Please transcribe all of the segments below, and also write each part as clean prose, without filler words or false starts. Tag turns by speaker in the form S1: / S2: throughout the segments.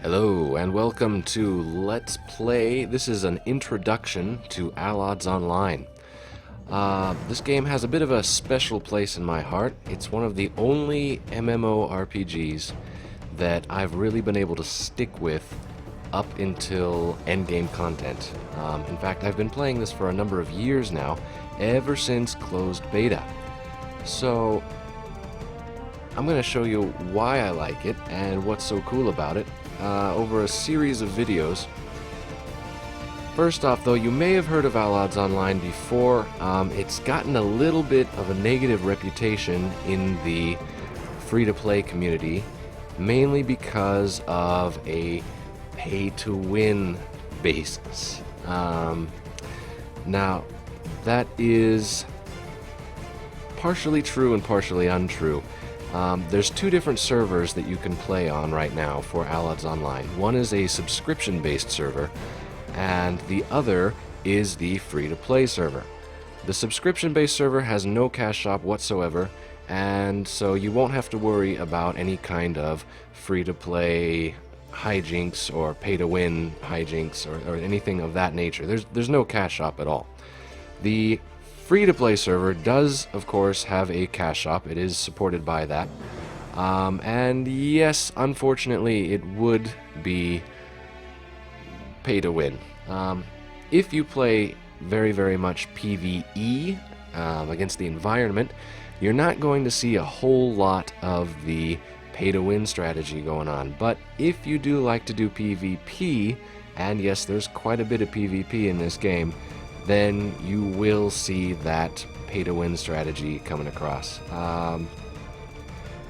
S1: Hello and welcome to Let's Play. This is an introduction to Allods Online. This game has a bit of a special place in my heart. It's one of the only MMORPGs that I've really been able to stick with up until endgame content. In fact, I've been playing this for a number of years now, ever since closed beta. So I'm going to show you why I like it and what's so cool about it over a series of videos. First off, though, you may have heard of Allods Online before. It's gotten a little bit of a negative reputation in the free-to-play community, mainly because of a pay-to-win basis. Now, that is partially true and partially untrue. There's two different servers that you can play on right now for Allods Online. One is a subscription-based server, and the other is the free-to-play server. The subscription-based server has no cash shop whatsoever, and so you won't have to worry about any kind of free-to-play hijinks or pay-to-win hijinks or anything of that nature. There's no cash shop at all. The free-to-play server does, of course, have a cash shop. It is supported by that. And yes, unfortunately, it would be pay-to-win. If you play very, very much PvE against the environment, you're not going to see a whole lot of the pay-to-win strategy going on. But if you do like to do PvP, and yes, there's quite a bit of PvP in this game, then you will see that pay-to-win strategy coming across. Kind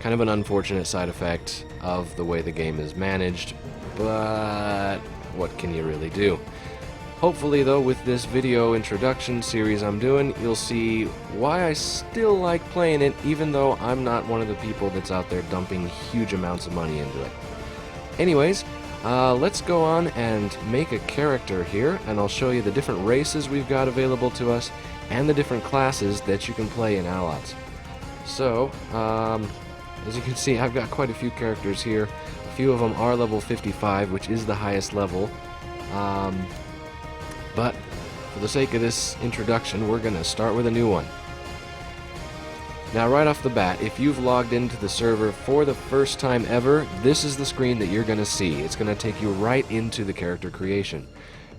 S1: of an unfortunate side effect of the way the game is managed, but what can you really do? Hopefully, though, with this video introduction series I'm doing, you'll see why I still like playing it, even though I'm not one of the people that's out there dumping huge amounts of money into it. Anyways, let's go on and make a character here, and I'll show you the different races we've got available to us and the different classes that you can play in Allods. So, as you can see, I've got quite a few characters here. A few of them are level 55, which is the highest level. But for the sake of this introduction, we're going to start with a new one. Now, right off the bat, if you've logged into the server for the first time ever, this is the screen that you're going to see. It's going to take you right into the character creation.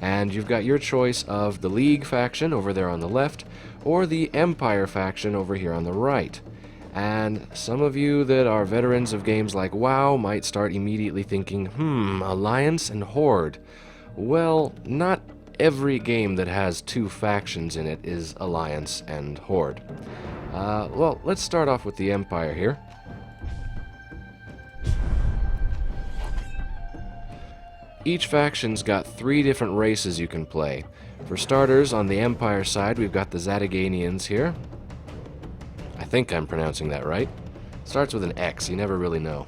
S1: And you've got your choice of the League faction over there on the left, or the Empire faction over here on the right. And some of you that are veterans of games like WoW might start immediately thinking, Alliance and Horde. Well, not every game that has two factions in it is Alliance and Horde. Well, let's start off with the Empire here. Each faction's got three different races you can play. For starters, on the Empire side, we've got the Zataganians here. I think I'm pronouncing that right. Starts with an X, you never really know.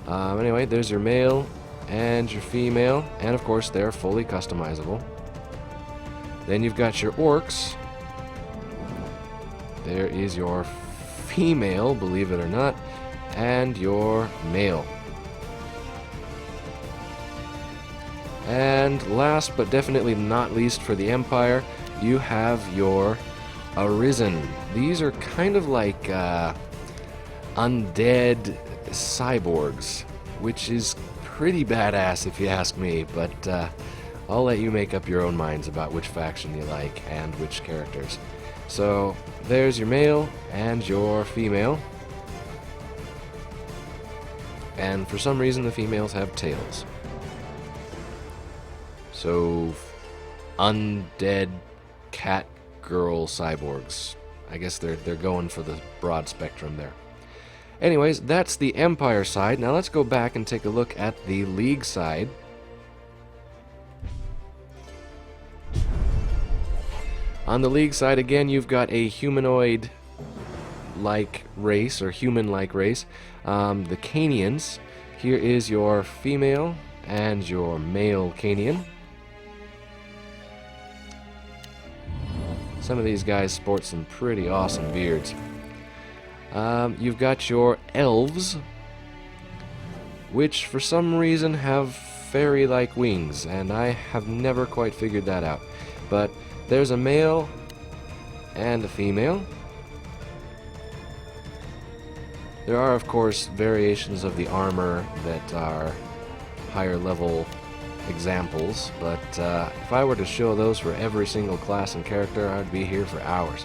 S1: Anyway, there's your male and your female, and of course they're fully customizable. Then you've got your Orcs. There is your female, believe it or not, and your male. And last but definitely not least for the Empire, you have your Arisen. These are kind of like undead cyborgs, which is pretty badass if you ask me, but I'll let you make up your own minds about which faction you like and which characters. So, there's your male and your female. And for some reason the females have tails. So, undead cat girl cyborgs. I guess they're going for the broad spectrum there. Anyways, that's the Empire side. Now let's go back and take a look at the League side. On the League side, again, you've got a humanoid-like race, or human-like race, the Canians. Here is your female and your male Canian. Some of these guys sport some pretty awesome beards. You've got your elves, which for some reason have fairy-like wings, and I have never quite figured that out. But there's a male and a female. There are, of course, variations of the armor that are higher level examples, but if I were to show those for every single class and character, I'd be here for hours.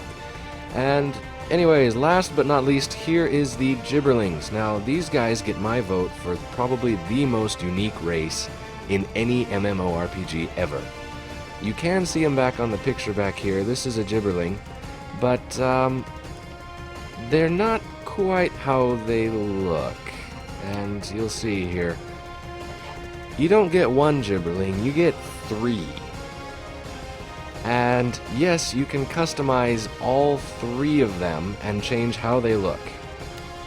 S1: And anyways, last but not least, here is the Gibberlings. Now, these guys get my vote for probably the most unique race in any MMORPG ever. You can see them back on the picture back here. This is a Gibberling, but they're not quite how they look, and you'll see here. You don't get one Gibberling, you get 3. And yes, you can customize all 3 of them and change how they look.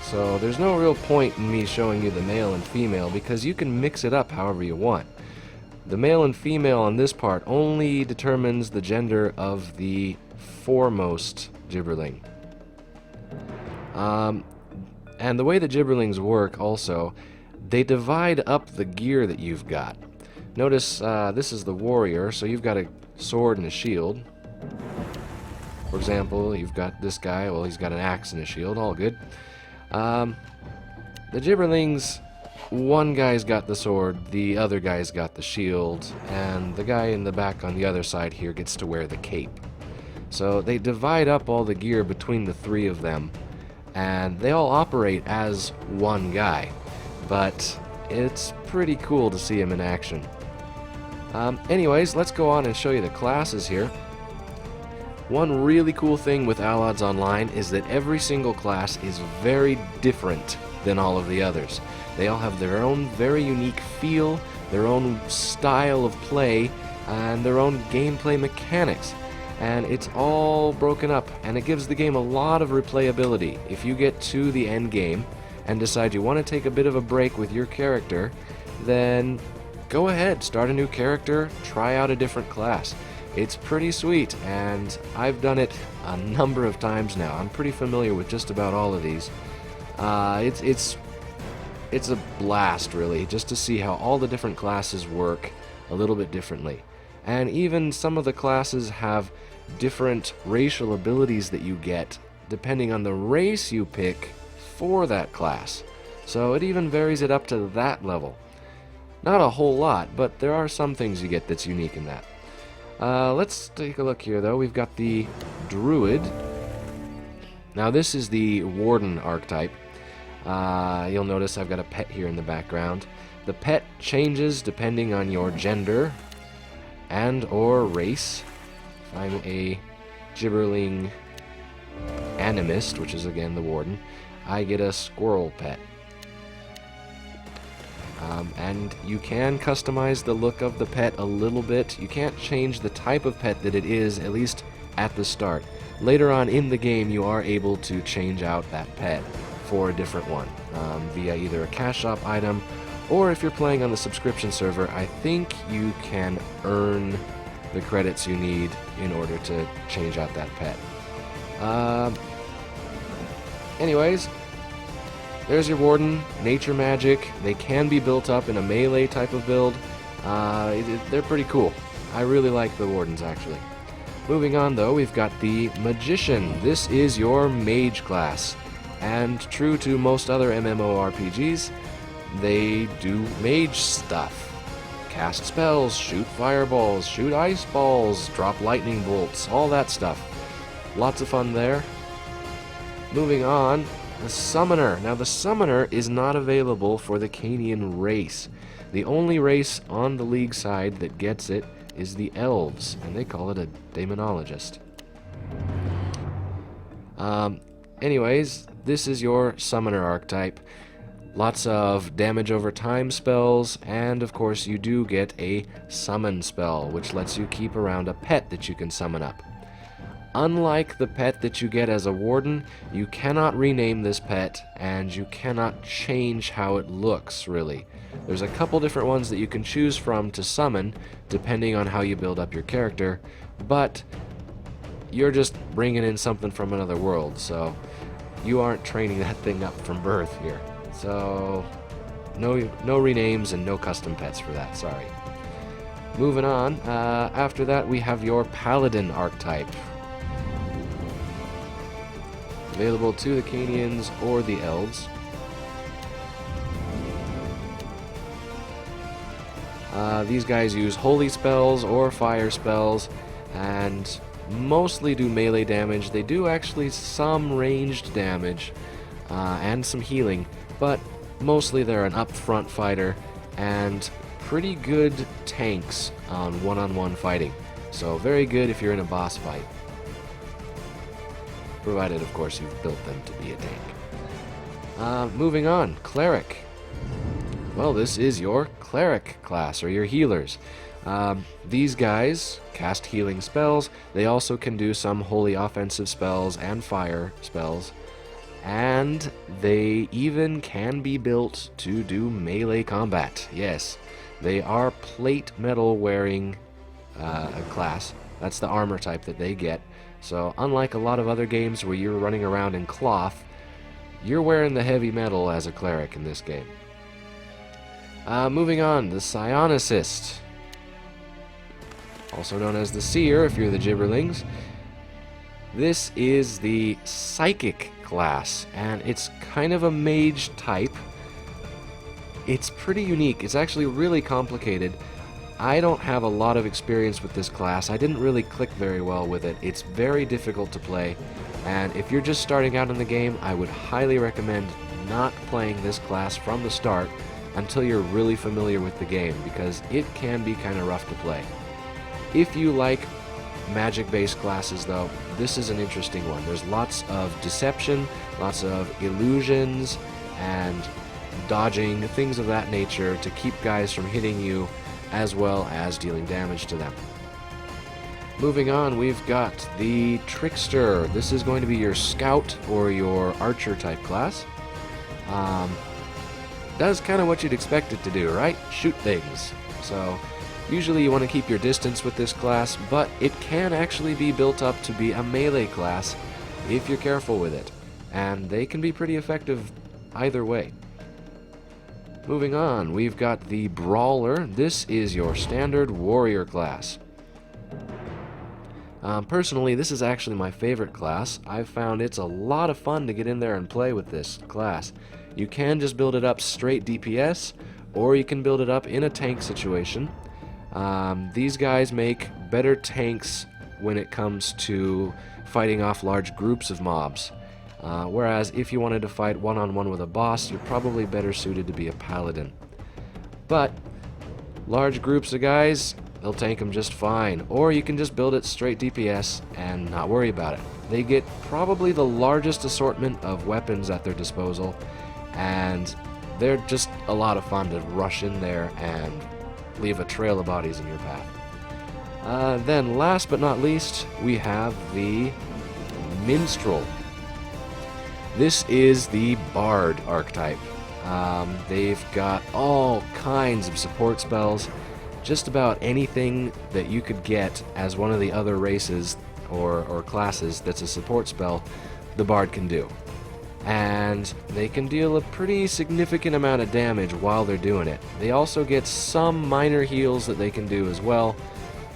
S1: So there's no real point in me showing you the male and female, because you can mix it up however you want. The male and female on this part only determines the gender of the foremost Gibberling. And the way the Gibberlings work also, they divide up the gear that you've got. Notice this is the warrior, so you've got a sword and a shield. For example, you've got this guy, well, he's got an axe and a shield, all good. The Gibberlings, one guy's got the sword, the other guy's got the shield, and the guy in the back on the other side here gets to wear the cape. So they divide up all the gear between the 3 of them, and they all operate as one guy, but it's pretty cool to see him in action. Anyways, let's go on and show you the classes here. One really cool thing with Allods Online is that every single class is very different than all of the others. They all have their own very unique feel, their own style of play, and their own gameplay mechanics. And it's all broken up, and it gives the game a lot of replayability. If you get to the end game and decide you want to take a bit of a break with your character, then go ahead, start a new character, try out a different class. It's pretty sweet, and I've done it a number of times now. I'm pretty familiar with just about all of these. It's a blast, really, just to see how all the different classes work a little bit differently. And even some of the classes have different racial abilities that you get depending on the race you pick for that class. So it even varies it up to that level. Not a whole lot, but there are some things you get that's unique in that. Let's take a look here, though. We've got the Druid. Now, this is the Warden archetype. You'll notice I've got a pet here in the background. The pet changes depending on your gender and or race. If I'm a Gibberling Animist, which is again the Warden, I get a squirrel pet. And you can customize the look of the pet a little bit. You can't change the type of pet that it is, at least at the start. Later on in the game, you are able to change out that pet for a different one via either a cash shop item, or if you're playing on the subscription server, I think you can earn the credits you need in order to change out that pet. Anyways, there's your Warden, Nature Magic. They can be built up in a melee type of build. They're pretty cool. I really like the Wardens, actually. Moving on, though, we've got the Magician. This is your mage class. And true to most other MMORPGs, they do mage stuff. Cast spells, shoot fireballs, shoot ice balls, drop lightning bolts, all that stuff. Lots of fun there. Moving on, the Summoner. Now, the Summoner is not available for the Canian race. The only race on the League side that gets it is the Elves, and they call it a Demonologist. Anyways, this is your Summoner archetype. Lots of damage over time spells, and of course you do get a summon spell, which lets you keep around a pet that you can summon up. Unlike the pet that you get as a Warden, you cannot rename this pet, and you cannot change how it looks, really. There's a couple different ones that you can choose from to summon, depending on how you build up your character, but you're just bringing in something from another world, so you aren't training that thing up from birth here. So, no renames and no custom pets for that, sorry. Moving on, after that we have your Paladin archetype. Available to the Canians or the Elds. These guys use holy spells or fire spells and mostly do melee damage. They do actually some ranged damage and some healing, but mostly they're an up-front fighter and pretty good tanks on one-on-one fighting. So very good if you're in a boss fight. Provided, of course, you've built them to be a tank. Moving on, Cleric. Well, this is your Cleric class, or your healers. These guys cast healing spells. They also can do some holy offensive spells and fire spells. And they even can be built to do melee combat. Yes, they are plate metal wearing class. That's the armor type that they get. So unlike a lot of other games where you're running around in cloth, you're wearing the heavy metal as a Cleric in this game. Moving on, the Psionicist. Also known as the Seer if you're the Gibberlings. This is the Psychic class, and it's kind of a mage type. It's pretty unique. It's actually really complicated. I don't have a lot of experience with this class. I didn't really click very well with it. It's very difficult to play, and if you're just starting out in the game, I would highly recommend not playing this class from the start until you're really familiar with the game, because it can be kind of rough to play. If you like magic-based classes, though, this is an interesting one. There's lots of deception, lots of illusions, and dodging, things of that nature to keep guys from hitting you, as well as dealing damage to them. Moving on, we've got the Trickster. This is going to be your Scout or your Archer type class. Does kind of what you'd expect it to do, right? Shoot things. So usually you want to keep your distance with this class, but it can actually be built up to be a melee class if you're careful with it, and they can be pretty effective either way. Moving on, we've got the Brawler. This is your standard warrior class. Personally, this is actually my favorite class. I've found it's a lot of fun to get in there and play with this class. You can just build it up straight DPS, or you can build it up in a tank situation. These guys make better tanks when it comes to fighting off large groups of mobs. Whereas if you wanted to fight one-on-one with a boss, you're probably better suited to be a paladin. But large groups of guys, they'll tank them just fine. Or you can just build it straight DPS and not worry about it. They get probably the largest assortment of weapons at their disposal, and they're just a lot of fun to rush in there and leave a trail of bodies in your path. Then last but not least, we have the Minstrel. This is the Bard archetype. They've got all kinds of support spells. Just about anything that you could get as one of the other races or classes that's a support spell, the Bard can do. And they can deal a pretty significant amount of damage while they're doing it. They also get some minor heals that they can do as well.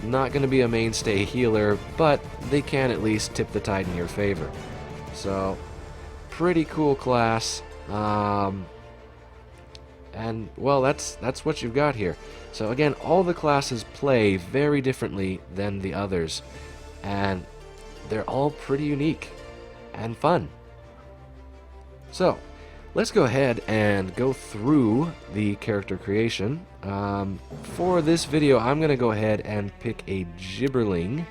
S1: Not going to be a mainstay healer, but they can at least tip the tide in your favor. So, pretty cool class. And, well, that's what you've got here. So again, all the classes play very differently than the others, and they're all pretty unique and fun. So, let's go ahead and go through the character creation. For this video, I'm going to go ahead and pick a Gibberling.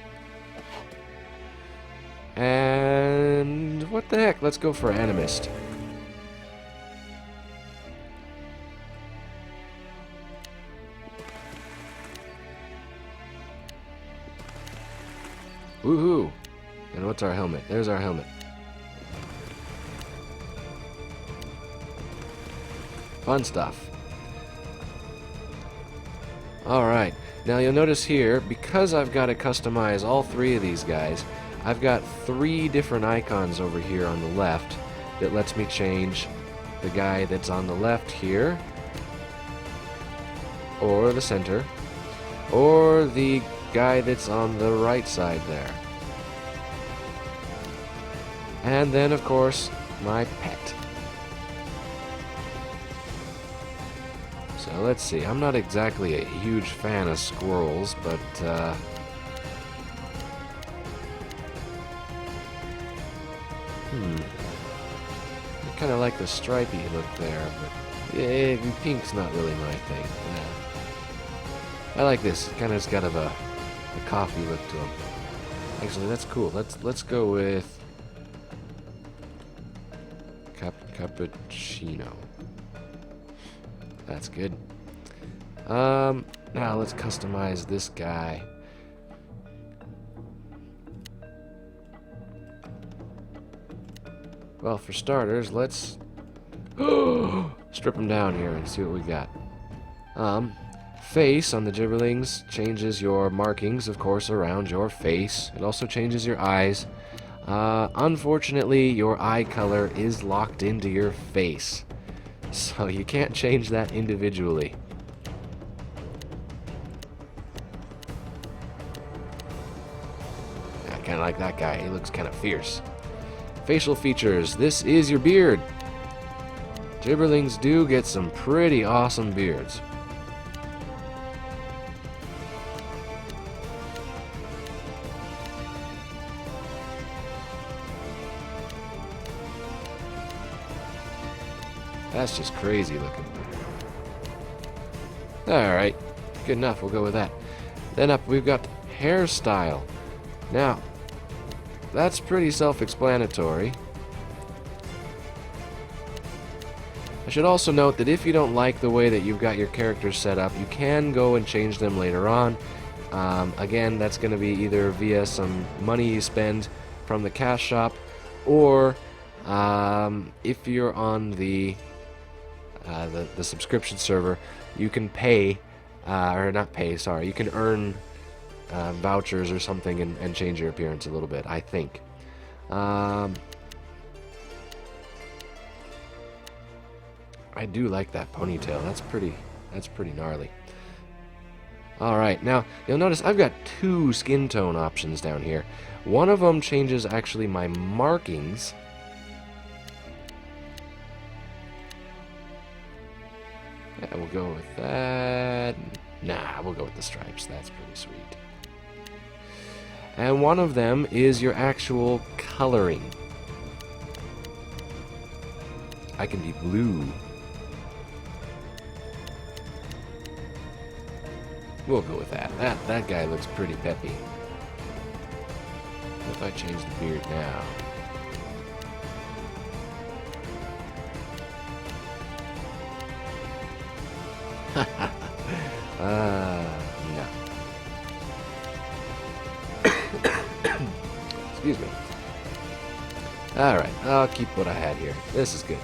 S1: And what the heck, let's go for Animist. Woohoo! And what's our helmet? There's our helmet. Fun stuff. Alright, now you'll notice here, because I've got to customize all three of these guys, I've got 3 different icons over here on the left that lets me change the guy that's on the left here or the center, or the guy that's on the right side there. And then, of course, my pet. So let's see, I'm not exactly a huge fan of squirrels, but I kind of like the stripy look there, but pink's not really my thing. Yeah. I like this. It kind of has got a coffee look to him. Actually, that's cool. Let's go with cappuccino. That's good. Now let's customize this guy. Well, for starters, let's strip him down here and see what we got. Face on the Gibberlings changes your markings, of course, around your face. It also changes your eyes. Unfortunately, your eye color is locked into your face, so you can't change that individually. I kind of like that guy. He looks kind of fierce. Facial features. This is your beard. Gibberlings do get some pretty awesome beards. That's just crazy looking. Alright, good enough, we'll go with that. Then up we've got hairstyle. Now, that's pretty self-explanatory. I should also note that if you don't like the way that you've got your characters set up, you can go and change them later on. Again, that's going to be either via some money you spend from the cash shop, or if you're on the subscription server, you can pay, or not pay, sorry, you can earn vouchers or something and change your appearance a little bit, I think. I do like that ponytail. That's pretty gnarly. Alright, now you'll notice I've got two skin tone options down here. One of them changes actually my markings. Yeah, we'll go with that. Nah, we'll go with the stripes. That's pretty sweet. And one of them is your actual coloring. I can be blue. We'll go with that. That guy looks pretty peppy. What if I change the beard now? No. Excuse me. Alright, I'll keep what I had here. This is good.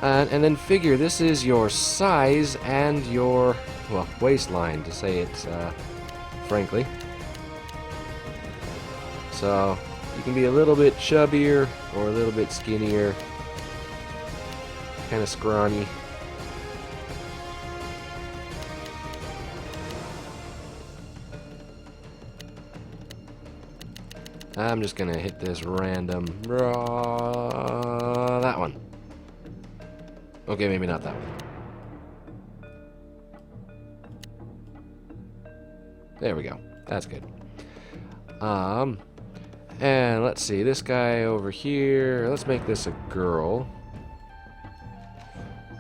S1: And then figure, this is your size and your, well, waistline, to say it frankly. So, you can be a little bit chubbier or a little bit skinnier. Kind of scrawny. I'm just gonna hit this random, that one. Okay, maybe not that one. There we go. That's good. And let's see, this guy over here, let's make this a girl.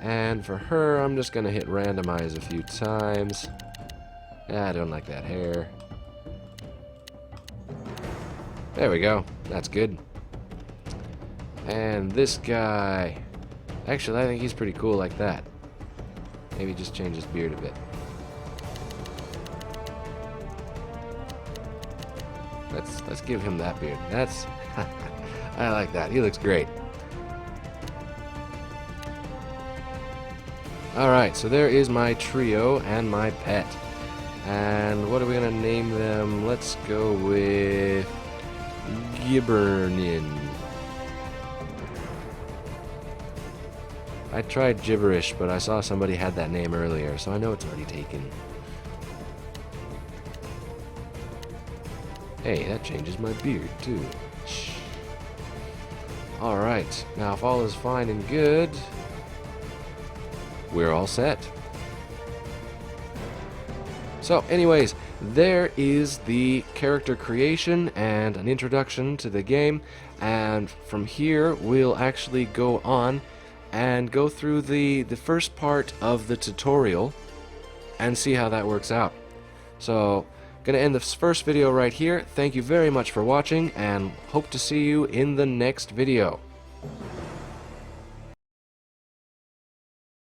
S1: And for her, I'm just gonna hit randomize a few times. I don't like that hair. There we go. That's good. And this guy, actually, I think he's pretty cool like that. Maybe just change his beard a bit. Let's give him that beard. That's I like that. He looks great. Alright, so there is my trio and my pet. And what are we gonna name them? Let's go with Gibbernin. I tried gibberish, but I saw somebody had that name earlier, so I know it's already taken. Hey, that changes my beard, too. Shh. Alright, now if all is fine and good, we're all set. So, anyways, there is the character creation and an introduction to the game, and from here we'll actually go on and go through the first part of the tutorial and see how that works out. So, gonna end this first video right here. Thank you very much for watching, and hope to see you in the next video.